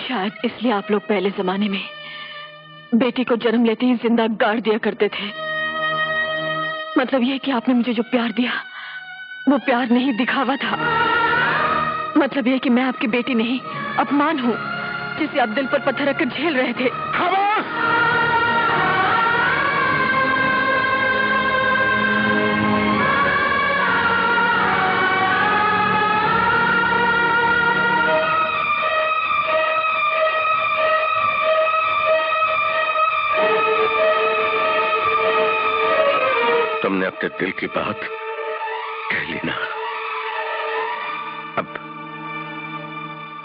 शायद इसलिए आप लोग पहले जमाने में बेटी को जन्म लेते ही जिंदा गाड़ दिया करते थे। मतलब यह कि आपने मुझे जो प्यार दिया वो प्यार नहीं, दिखावा था। मतलब यह कि मैं आपकी बेटी नहीं, अपमान हूँ जिसे आप दिल पर पत्थर रखकर झेल रहे थे। तुमने अपने दिल की बात कह ली ना।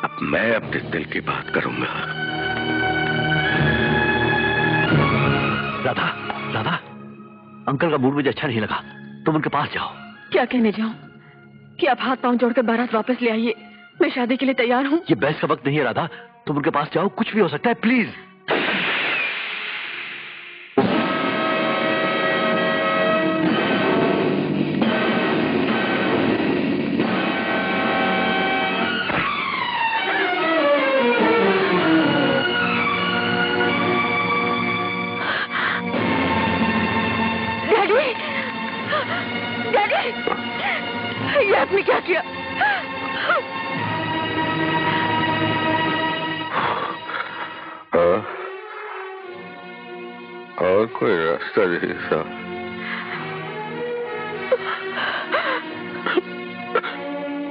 अब मैं अपने दिल की बात करूंगा। राधा, राधा, अंकल का मूड मुझे अच्छा नहीं लगा, तुम उनके पास जाओ। क्या कहने जाऊं कि आप हाथ पांव जोड़कर बारात वापस ले आइए, मैं शादी के लिए तैयार हूं। ये बहस का वक्त नहीं है राधा, तुम उनके पास जाओ, कुछ भी हो सकता है, प्लीज। ये आपने क्या किया? और कोई रास्ता नहीं था।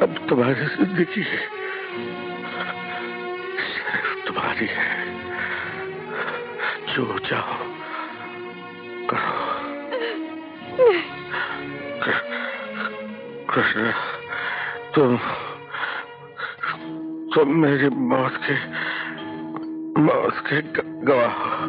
अब तुम्हारी जिंदगी सिर्फ तुम्हारी है। जो चाहो करो। कृष्ण, तुम मेरी मौत के गवाह हो।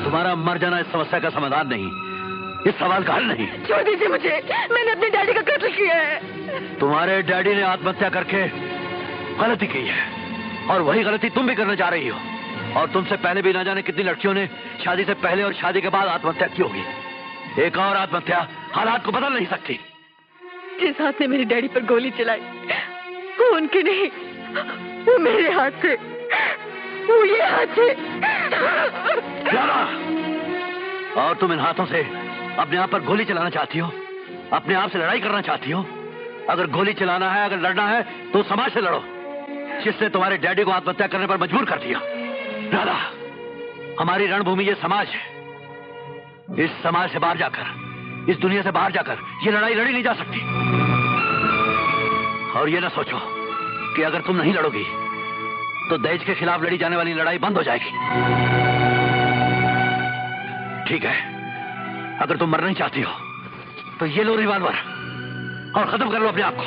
तुम्हारा मर जाना इस समस्या का समाधान नहीं, इस सवाल का हल नहीं। छोड़ दीजिए मुझे, मैंने अपने डैडी का कत्ल किया है। तुम्हारे डैडी ने आत्महत्या करके गलती की है, और वही गलती तुम भी करने जा रही हो। और तुमसे पहले भी ना जाने कितनी लड़कियों ने शादी से पहले और शादी के बाद आत्महत्या की होगी। एक और आत्महत्या हालात को बदल नहीं सकती। जिस हाथ ने मेरे डैडी पर गोली चलाई वो उनके नहीं, वो मेरे हाथ से, वो ये हाथ से। और तुम इन हाथों से अपने आप पर गोली चलाना चाहती हो, अपने आप से लड़ाई करना चाहती हो। अगर गोली चलाना है, अगर लड़ना है तो समाज से लड़ो, जिसने तुम्हारे डैडी को आत्महत्या करने पर मजबूर कर दिया। राधा, हमारी रणभूमि ये समाज है। इस समाज से बाहर जाकर, इस दुनिया से बाहर जाकर ये लड़ाई लड़ी नहीं जा सकती। और ये ना सोचो कि अगर तुम नहीं लड़ोगी तो दहेज के खिलाफ लड़ी जाने वाली लड़ाई बंद हो जाएगी। ठीक है, अगर तुम मरना ही चाहती हो तो ये लो रिवॉल्वर और खत्म कर लो अपने आप को।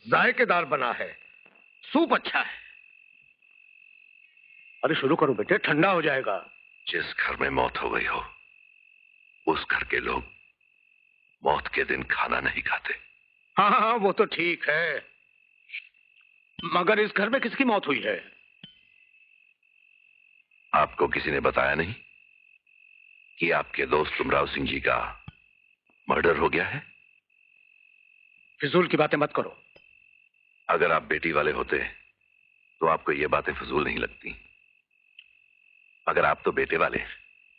जायकेदार बना है, सूप अच्छा है। अरे शुरू करो बेटे, ठंडा हो जाएगा। जिस घर में मौत हो गई हो उस घर के लोग मौत के दिन खाना नहीं खाते। हाँ हाँ वो तो ठीक है, मगर इस घर में किसकी मौत हुई है? आपको किसी ने बताया नहीं कि आपके दोस्त तुमराव सिंह जी का मर्डर हो गया है? फिजूल की बातें मत करो। अगर आप बेटी वाले होते तो आपको ये बातें फजूल नहीं लगती, अगर आप तो बेटे वाले।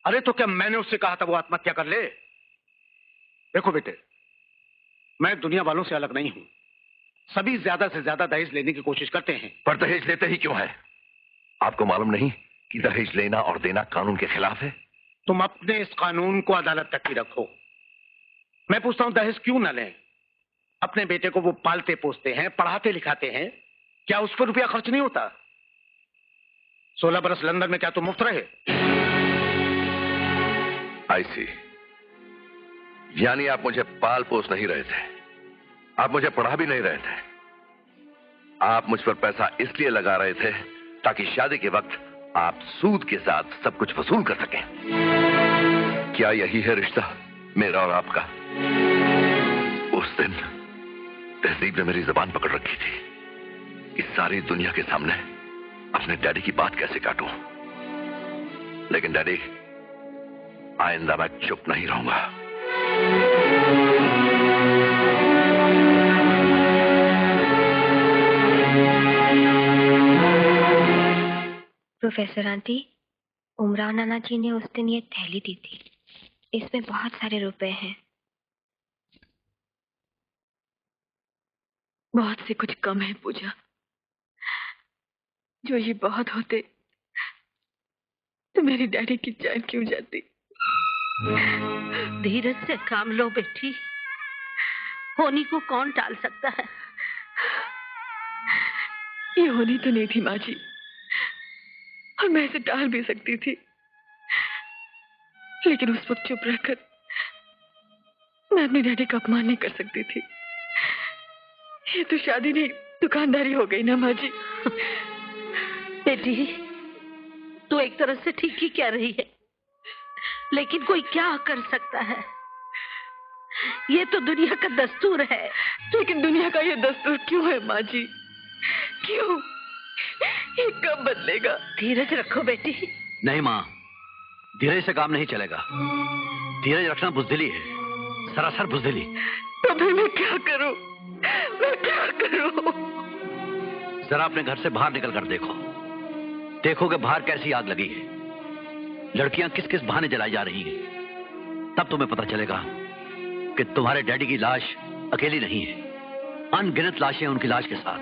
अरे तो क्या मैंने उससे कहा था वो आत्महत्या कर ले? देखो बेटे, मैं दुनिया वालों से अलग नहीं हूं। सभी ज्यादा से ज्यादा दहेज लेने की कोशिश करते हैं। पर दहेज लेते ही क्यों है? आपको मालूम नहीं कि दहेज लेना और देना कानून के खिलाफ है? तुम अपने इस कानून को अदालत तक ही रखो। मैं पूछता हूं दहेज क्यों न लें? अपने बेटे को वो पालते पोसते हैं, पढ़ाते लिखाते हैं, क्या उस पर रुपया खर्च नहीं होता? 16 बरस लंदन में क्या तुम मुफ्त रहे? आई सी। यानी आप मुझे पाल पोस नहीं रहे थे, आप मुझे पढ़ा भी नहीं रहे थे। आप मुझ पर पैसा इसलिए लगा रहे थे ताकि शादी के वक्त आप सूद के साथ सब कुछ वसूल कर सकें। क्या यही है रिश्ता मेरा और आपका? उस दिन तहजीब ने मेरी जुबान पकड़ रखी थी कि सारी दुनिया के सामने अपने डैडी की बात कैसे काटूं। लेकिन डैडी, आइंदा मैं चुप नहीं रहूंगा। प्रोफेसर आंटी, उमराव नाना जी ने उस दिन ये थैली दी थी, इसमें बहुत सारे रुपए हैं। बहुत से कुछ कम है पूजा। जो ये बहुत होते तो मेरी डैडी की जान क्यों जाती? धीरज से काम लो बेटी, होनी को कौन टाल सकता है? ये होनी तो नहीं थी माँ जी, और मैं इसे टाल भी सकती थी, लेकिन उस वक्त चुप रहकर मैं अपने डैडी का अपमान नहीं कर सकती थी। ये तो शादी नहीं, दुकानदारी हो गई ना माँ जी। बेटी, तू एक तरह से ठीक ही कह रही है, लेकिन कोई क्या कर सकता है? ये तो दुनिया का दस्तूर है। लेकिन दुनिया का ये दस्तूर क्यों है माँ जी? क्यों? ये कब बदलेगा? धीरज रखो बेटी। नहीं माँ, धीरज से काम नहीं चलेगा। धीरज रखना बुज़दिली है, सरासर बुज़दिली। तो फिर मैं क्या करूं? मैं क्या करूं? जरा अपने घर से बाहर निकल कर देखो, देखोगे बाहर कैसी आग लगी है, लड़कियां किस किस बहाने जलाई जा रही हैं। तब तुम्हें पता चलेगा कि तुम्हारे डैडी की लाश अकेली नहीं है, अनगिनत लाशें उनकी लाश के साथ।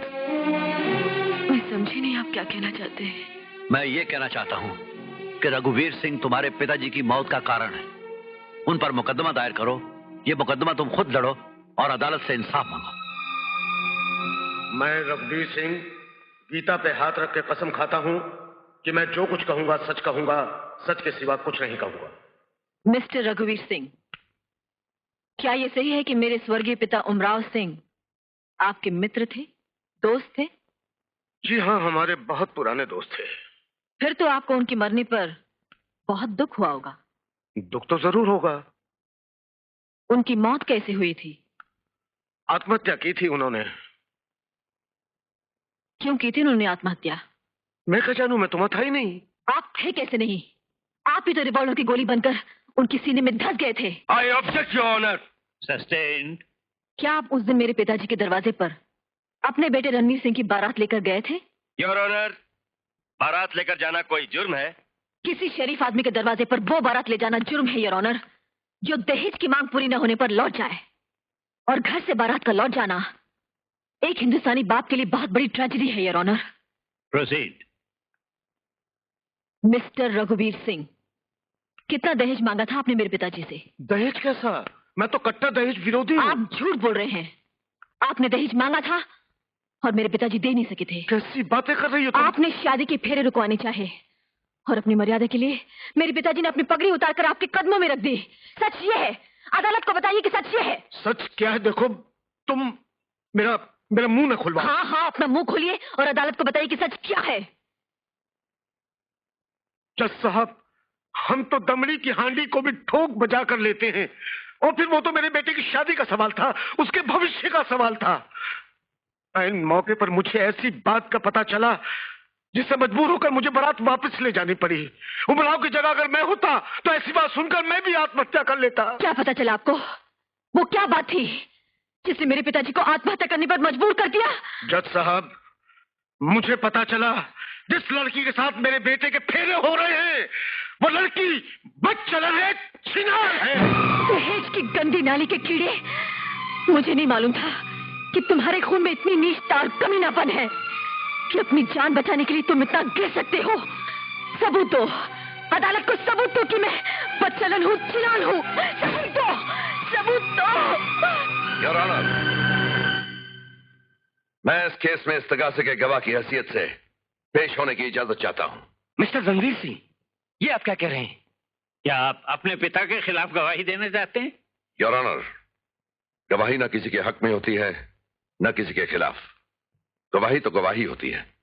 मैं समझी नहीं आप क्या कहना चाहते हैं। मैं ये कहना चाहता हूं कि रघुवीर सिंह तुम्हारे पिताजी की मौत का कारण है। उन पर मुकदमा दायर करो। ये मुकदमा तुम खुद लड़ो और अदालत से इंसाफ मांगो। मैं रघुवीर सिंह गीता पे हाथ रख के कसम खाता हूं कि मैं जो कुछ कहूंगा सच कहूंगा, सच के सिवा कुछ नहीं कहूंगा। मिस्टर रघुवीर सिंह, क्या ये सही है कि मेरे स्वर्गीय पिता उमराव सिंह आपके मित्र थे, दोस्त थे? जी हाँ, हमारे बहुत पुराने दोस्त थे। फिर तो आपको उनके मरने पर बहुत दुख हुआ होगा। दुख तो जरूर होगा। उनकी मौत कैसे हुई थी? आत्महत्या की थी उन्होंने। क्यों की थी उन्होंने आत्महत्या? मैं क्या जानूं, मैं तुम्हारा था ही नहीं। आप थे कैसे नहीं? आप ही तो रिवॉल्वर की गोली बनकर उनके सीने में धंस गए थे। I object your honour. Sustained. क्या आप उस दिन मेरे पिताजी के दरवाजे पर अपने बेटे रणवीर सिंह की बारात लेकर गए थे? योर ऑनर, बारात लेकर जाना कोई जुर्म है? किसी शरीफ आदमी के दरवाजे पर वो बारात ले जाना जुर्म है योर ऑनर, जो दहेज की मांग पूरी न होने पर लौट जाए। और घर से बारात का लौट जाना एक हिंदुस्तानी बाप के लिए बहुत बड़ी ट्रेजेडी है योर ऑनर। प्रोसीड। मिस्टर रघुवीर सिंह, कितना दहेज मांगा था आपने मेरे पिताजी से? दहेज कैसा? मैं तो कट्टर दहेज विरोधी हूँ। आप झूठ बोल रहे हैं। आपने दहेज मांगा था और मेरे पिताजी दे नहीं सके थे। कैसी बातें कर रही हो तुम? आपने शादी के फेरे रुकवाने चाहे और अपनी मर्यादा के लिए मेरे पिताजी ने अपनी पगड़ी उतारकर आपके कदमों में रख दी। सच ये है, अदालत को बताइए कि सच ये है। सच क्या है? देखो, तुम मेरा मुंह न खुलवा। हाँ हाँ, अपना मुंह खोलिए और अदालत को बताइए कि सच क्या है। जज साहब, हम तो दमड़ी की हांडी को भी ठोक बजा कर लेते हैं, और फिर वो तो मेरे बेटे की शादी का सवाल था, उसके भविष्य का सवाल था। इन मौके पर मुझे ऐसी बात का पता चला जिससे मजबूर होकर मुझे बारात वापस ले जानी पड़ी। उमराव की जगह अगर मैं होता तो ऐसी बात सुनकर मैं भी आत्महत्या कर लेता। क्या पता चला आपको? वो क्या बात थी जिसने मेरे पिताजी को आत्महत्या करने पर मजबूर कर दिया? जज साहब, मुझे पता चला जिस लड़की के साथ मेरे बेटे के फेरे हो रहे हैं वो लड़की बदचलन है, छिनार है। दहेज की गंदी नाली के कीड़े, मुझे नहीं मालूम था कि तुम्हारे खून में इतनी नीचता और कमीनापन है कि अपनी जान बचाने के लिए तुम इतना गिर सकते हो। सबूत दो, अदालत को सबूत दो कि मैं बदचलन हूँ, चिरान हूँ। सबूत दो, सबूत दो। योर ऑनर, मैं इस केस में इस्तगासे के गवाह की हैसियत से पेश होने की इजाजत चाहता हूं। मिस्टर रणवीर सिंह, ये आप क्या कह रहे हैं? क्या आप अपने पिता के खिलाफ गवाही देना चाहते हैं? योर ऑनर, गवाही न किसी के हक में होती है न किसी के खिलाफ। गवाही तो गवाही होती है।